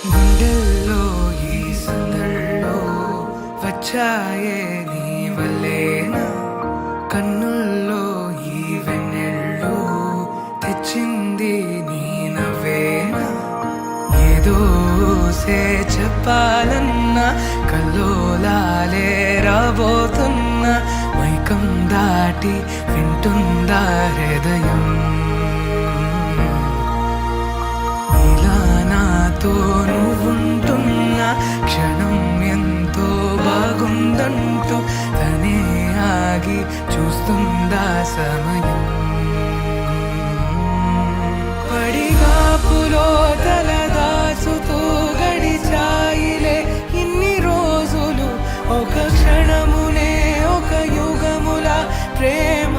గుండెల్లో ఈ సందల్లో వచ్చాయే నీ వల్లేనా, కన్నుల్లో ఈ వెన్నెళ్ళు తెచ్చింది నీ నవ్వేనా. ఏదో చెప్పాలన్నా కల్లోలాలే రాబోతున్నా, మైకం దాటి వింటుందా హృదయం. ఇలా నాతో నువ్వుంటున్న క్షణం ఎంతో బాగుందంటూ తనే ఆగి చూస్తుందా సమయం. పడిగాపులో తలదాచుతూ గడిచాయిలే ఇన్ని రోజులు, ఒక క్షణమునే ఒక యుగముల ప్రేమ.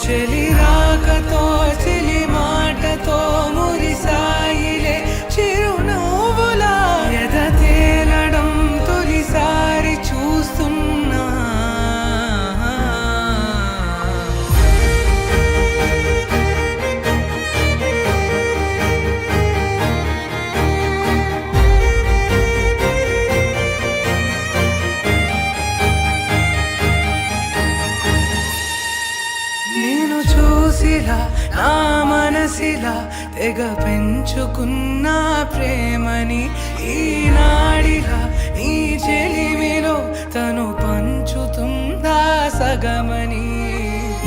చెలి రాకతో చెలి మాటతో మురిసాయిలే చిరునవ్వులా, ఎద తేలడం తొలిసారి చూస్తున్నా. నేను చూసిలా నా మనసిలా తెగ పెంచుకున్న ప్రేమని, ఈనాడిలా నీ చెలిమిలో తను పంచుతుందా సగమని.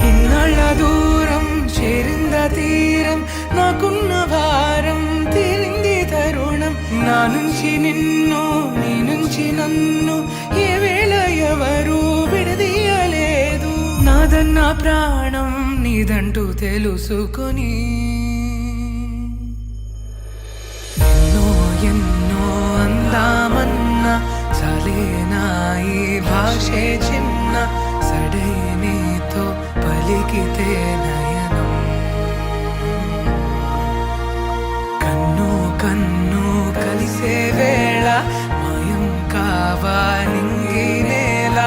ఇన్నాళ్ళ దూరం చేరింద తీరం, నాకున్న భారం తీరింది తరుణం. నా నుంచి నిన్ను నీ నుంచి నన్ను ఏ వేళ ఎవరు విడదీయలేదు. నాదన్న ప్రాణం నీదంటూ తెలుసుకొని ఎన్నో ఎన్నో అందామన్నా చాలేనా ఈ భాషే చిన్న. సడై నీతో పలికితే నయనం, కన్ను కన్ను కలిసే వేళ మాయం కావా నింగి నేల.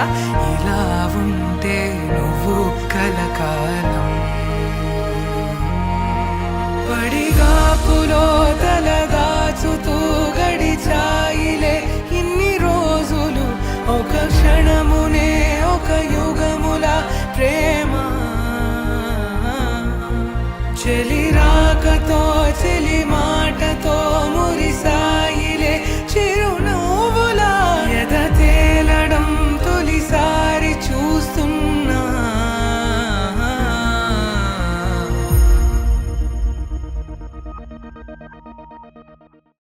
ఇలా ఉంటే నువ్వు కలకాలం. పడిగాపులో